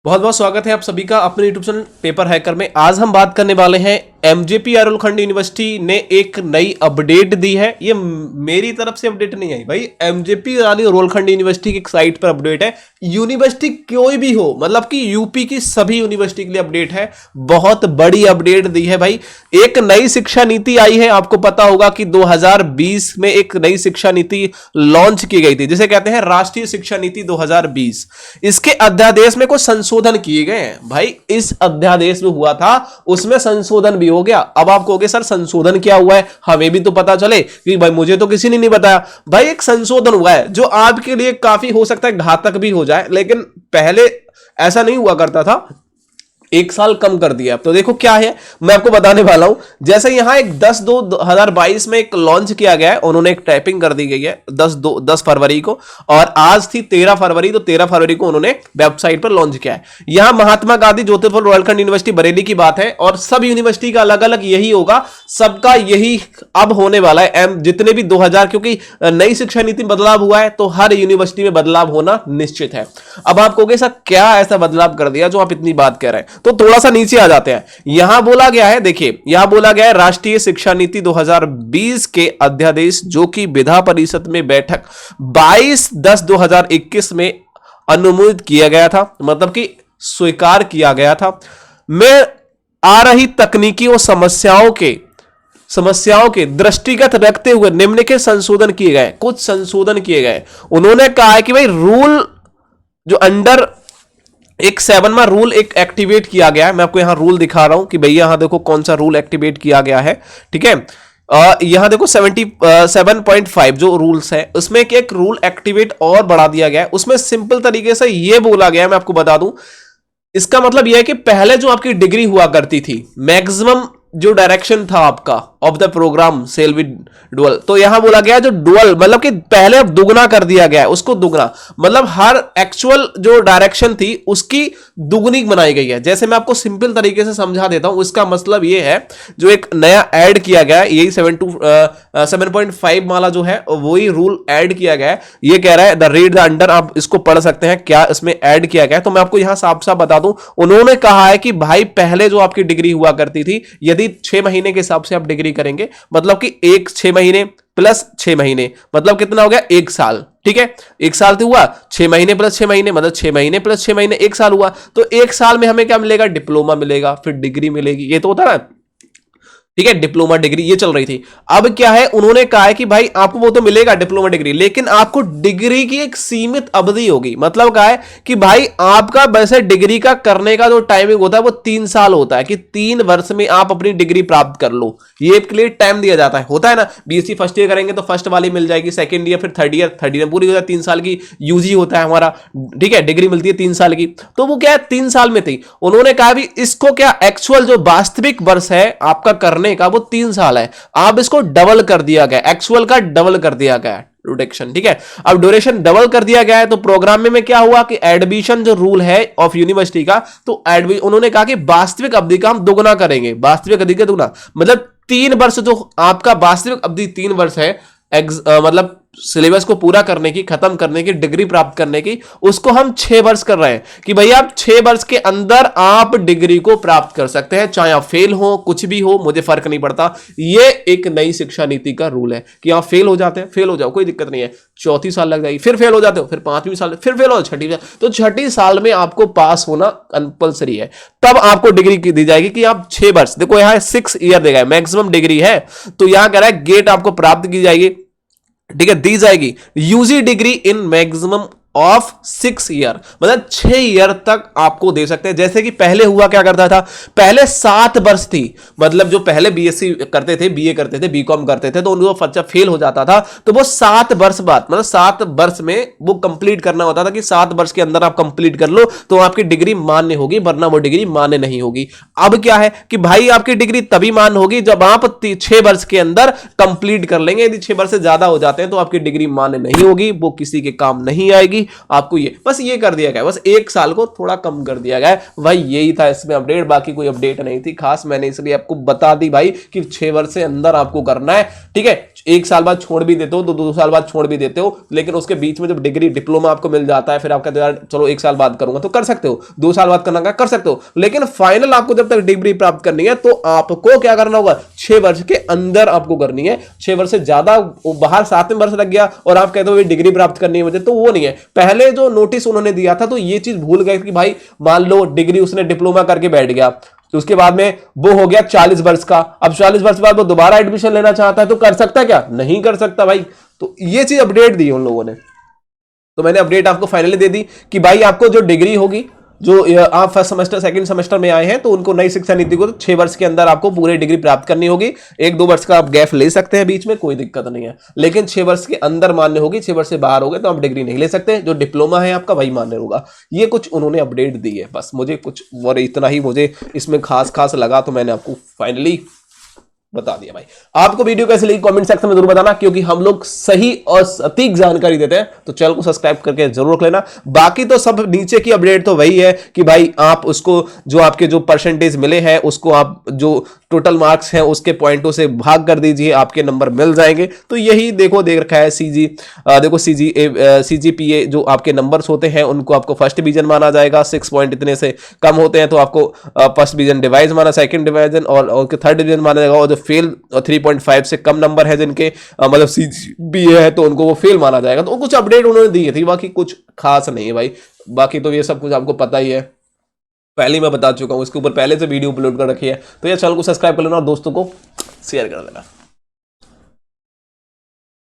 बहुत बहुत स्वागत है आप सभी का अपने यूट्यूब चैनल पेपर हैकर में। आज हम बात करने वाले हैं एमजेपी आरोलखंड यूनिवर्सिटी ने एक नई अपडेट दी है। ये मेरी तरफ से अपडेट नहीं आई भाई, एमजेपी आरोलखंड यूनिवर्सिटी की साइट पर अपडेट है। यूनिवर्सिटी कोई भी हो, मतलब कि यूपी की सभी यूनिवर्सिटी के लिए अपडेट है। बहुत बड़ी अपडेट दी है भाई। एक नई शिक्षा नीति आई है। आपको पता होगा कि 2020 में एक नई शिक्षा नीति लॉन्च की गई थी, जिसे कहते हैं राष्ट्रीय शिक्षा नीति 2020। इसके अध्यादेश में कुछ संशोधन किए गए हैं भाई। इस अध्यादेश में हुआ था, उसमें संशोधन भी हो गया। अब आप कहोगे सर संशोधन क्या हुआ है, हमें भी तो पता चले। कि भाई मुझे तो किसी ने नहीं बताया। भाई एक संशोधन हुआ है जो आपके लिए काफी हो सकता है घातक भी हो जाए, लेकिन पहले ऐसा नहीं हुआ करता था। एक साल कम कर दिया। तो देखो क्या है, मैं आपको बताने वाला हूं। जैसे यहां एक 10/2/2022 में एक लॉन्च किया गया है, उन्होंने एक टाइपिंग कर दी गई है 10 फरवरी को, और आज थी 13 फरवरी, तो 13 फरवरी को उन्होंने वेबसाइट पर लॉन्च किया है। यहां महात्मा गांधी ज्योतिपुर रोहिलखंड यूनिवर्सिटी बरेली की बात है, और सब यूनिवर्सिटी का अलग अलग यही होगा, सबका यही अब होने वाला है। जितने भी 2000, क्योंकि नई शिक्षा नीति में बदलाव हुआ है, तो हर यूनिवर्सिटी में बदलाव होना निश्चित है। अब आप कहोगे सर क्या ऐसा बदलाव कर दिया जो आप इतनी बात कह रहे हैं, तो थोड़ा सा नीचे आ जाते हैं। यहां बोला गया है, देखिए यहां बोला गया है राष्ट्रीय शिक्षा नीति 2020 के अध्यादेश जो कि विधान परिषद में बैठक 22/10/2021 में अनुमोदित किया गया था, मतलब कि स्वीकार किया गया था, में आ रही तकनीकी और समस्याओं के दृष्टिगत रखते हुए निम्नलिखित संशोधन किए गए। कुछ संशोधन किए गए। उन्होंने कहा है कि भाई रूल जो अंडर एक 7वां रूल एक एक्टिवेट किया गया है। मैं आपको यहां रूल दिखा रहा हूं कि भैया यहां देखो कौन सा रूल एक्टिवेट किया गया है। ठीक है, यहां देखो 77.5 जो रूल्स है, उसमें एक रूल एक्टिवेट और बढ़ा दिया गया है। उसमें सिंपल तरीके से यह बोला गया है, मैं आपको बता दूं, इसका मतलब यह है कि पहले जो आपकी डिग्री हुआ करती थी, मैक्सिमम जो डायरेक्शन था आपका of the programme cell with dual, तो यहां बोला गया जो डुअल मतलब कि पहले अब दुगना कर दिया गया है, उसको दुगना मतलब हर एक्चुअल जो डायरेक्शन थी उसकी दुगनी बनाई गई है। जैसे मैं आपको सिंपल तरीके से समझा देता हूं, इसका मतलब यह है जो एक नया ऐड किया गया है, यही 7.5 वाला जो है वही रूल ऐड किया गया है। ये कह रहा है द रीड द अंडर, आप इसको पढ़ सकते हैं क्या इसमें ऐड किया गया है। तो मैं आपको यहां साफ साफ बता दूं, उन्होंने कहा है कि भाई पहले जो आपकी डिग्री हुआ करती थी, यदि 6 महीने के हिसाब से आप डिग्री करेंगे, मतलब कि 6 महीने प्लस 6 महीने मतलब कितना हो गया, 1 साल। ठीक है, 1 साल तो हुआ, 6 महीने प्लस 6 महीने मतलब 6 महीने प्लस 6 महीने 1 साल हुआ। तो 1 साल में हमें क्या मिलेगा, डिप्लोमा मिलेगा, फिर डिग्री मिलेगी। ये तो होता है ना, ठीक है, डिप्लोमा डिग्री ये चल रही थी। अब क्या है, उन्होंने कहा है कि भाई आपको वो तो मिलेगा डिप्लोमा डिग्री, लेकिन आपको डिग्री की एक सीमित अवधि होगी। मतलब क्या है कि भाई आपका वैसे डिग्री का करने का जो टाइमिंग होता है वो 3 साल होता है, कि 3 वर्ष में आप अपनी डिग्री प्राप्त कर लो, ये के लिए टाइम दिया जाता है। होता है ना, बीएससी फर्स्ट ईयर करेंगे तो फर्स्ट वाली मिल जाएगी, सेकंड ईयर, फिर थर्ड ईयर पूरी हो जाए, 3 साल की यूजी होता है हमारा। ठीक है, डिग्री मिलती है 3 साल की, तो वो क्या है 3 साल में थी। उन्होंने कहा भी इसको क्या एक्चुअल जो वास्तविक वर्ष है आपका करने का वो 3 साल है, आप इसको डबल कर दिया गया, एक्चुअल का डबल कर दिया गया ड्यूरेशन। ठीक है, अब ड्यूरेशन डबल कर दिया गया है, तो प्रोग्राम में क्या हुआ कि एडमिशन जो रूल है ऑफ यूनिवर्सिटी का, तो उन्होंने कहा कि वास्तविक अवधि का हम दोगुना करेंगे। वास्तविक अवधि का दोगुना मतलब 3 वर्ष, जो आपका वास्तविक अवधि 3 वर्ष है, मतलब सिलेबस को पूरा करने की, खत्म करने की, डिग्री प्राप्त करने की, उसको हम 6 वर्ष कर रहे हैं कि भैया आप 6 वर्ष के अंदर आप डिग्री को प्राप्त कर सकते हैं, चाहे आप फेल हो, कुछ भी हो, मुझे फर्क नहीं पड़ता। ये एक नई शिक्षा नीति का रूल है कि आप फेल हो जाते हैं, फेल हो जाओ, कोई दिक्कत नहीं है, 34 साल लग जाएगी, फिर फेल हो जाते हो, फिर 5वीं साल, फिर फेल हो 6ठी साल, तो 6ठी साल में आपको पास होना कंपलसरी है, तब आपको डिग्री दी जाएगी कि आप 6 वर्ष, देखो यहां 6 ईयर देगा, मैक्सिमम डिग्री है, तो यहां कह रहा है गेट आपको प्राप्त की जाएगी। ठीक है, दी जाएगी UG degree in maximum of 6 year, मतलब 6 ईयर तक आपको दे सकते हैं। जैसे कि पहले हुआ क्या करता था, पहले 7 वर्ष थी, मतलब जो पहले बीएससी करते थे, बीए करते थे, बीकॉम करते थे, तो उनको बच्चा फेल हो जाता था, तो वो 7 वर्ष बाद, मतलब 7 वर्ष में वो कंप्लीट करना होता था कि 7 वर्ष के अंदर आप कंप्लीट कर लो तो आपकी डिग्री मान्य होगी, वरना वो डिग्री मान्य नहीं होगी। अब क्या है कि भाई आपकी डिग्री तभी मान्य होगी जब आप 6 वर्ष के अंदर कंप्लीट कर लेंगे। यदि 6 वर्ष से ज्यादा हो जाते हैं तो आपकी डिग्री मान्य नहीं होगी, वो किसी के काम नहीं आएगी। मिलेगी आपको, ये बस ये कर दिया गया, बस 1 साल को थोड़ा कम कर दिया गया है भाई, यही था इसमें अपडेट, बाकी कोई अपडेट नहीं थी खास, मैंने इसलिए आपको बता दी भाई कि 6 वर्ष से अंदर आपको करना है, ठीक है। 1 साल बाद छोड़ भी देते हो तो 2 साल बाद छोड़ भी देते हो, लेकिन उसके बीच में जब डिग्री डिप्लोमा आपको मिल जाता है, फिर आप कहते हो यार चलो 1 साल बाद करूंगा, तो कर सकते हो, 2 साल बाद करना कर सकते हो, लेकिन फाइनल आपको जब तक डिग्री प्राप्त करनी है तो आपको क्या करना होगा, 6 वर्ष के अंदर आपको करनी है। 6 वर्ष से ज्यादा बाहर 7वें वर्ष लग गया और आप कहते हो डिग्री प्राप्त करनी है मुझे, तो वो नहीं है। पहले जो नोटिस उन्होंने दिया था तो ये चीज भूल गए कि भाई मान लो डिग्री उसने डिप्लोमा करके बैठ गया, तो उसके बाद में वो हो गया 40 वर्ष का, अब 40 वर्ष बाद वो दोबारा एडमिशन लेना चाहता है तो कर सकता है क्या, नहीं कर सकता भाई। तो ये चीज अपडेट दी उन लोगों ने, तो मैंने अपडेट आपको फाइनली दे दी कि भाई आपको जो डिग्री होगी, जो आप फर्स्ट सेमेस्टर सेकंड सेमेस्टर में आए हैं तो उनको नई शिक्षा नीति को 6 वर्ष के अंदर आपको पूरी डिग्री प्राप्त करनी होगी। 1-2 वर्ष का आप गैप ले सकते हैं बीच में, कोई दिक्कत नहीं है, लेकिन 6 वर्ष के अंदर मान्य होगी, 6 वर्ष से बाहर हो गए तो आप डिग्री नहीं ले सकते, जो डिप्लोमा है आपका वही मान्य होगा। ये कुछ उन्होंने अपडेट दी है, बस मुझे कुछ और इतना ही मुझे इसमें खास लगा, तो मैंने आपको फाइनली बता दिया भाई। आपको वीडियो कैसे लगी कमेंट सेक्शन में जरूर बताना, क्योंकि हम लोग सही और सटीक जानकारी देते हैं, तो चैनल को सब्सक्राइब करके जरूर रख लेना। बाकी तो सब नीचे की अपडेट तो वही है कि भाई आप उसको जो आपके जो परसेंटेज मिले हैं उसको आप जो टोटल मार्क्स हैं उसके पॉइंटों से भाग कर दीजिए, आपके नंबर मिल जाएंगे। तो यही देखो देख रखा है देखो CGPA जो आपके नंबर्स होते हैं उनको आपको फर्स्ट डिवीजन माना जाएगा, 6 पॉइंट इतने से कम होते हैं तो आपको फर्स्ट डिवीजन डिवाइस माना, सेकंड डिवीजन और थर्ड डिवीजन माना जाएगा, और जो फेल 3.5 से कम नंबर है जिनके मतलब CGPA है तो उनको वो फेल माना जाएगा। तो कुछ अपडेट उन्होंने दी थी, बाकी कुछ खास नहीं है भाई, बाकी तो ये सब कुछ आपको पता ही है, पहले मैं बता चुका हूं, इसके ऊपर पहले से वीडियो अपलोड कर रखी है। तो ये चैनल को सब्सक्राइब कर लेना और दोस्तों को शेयर कर देना।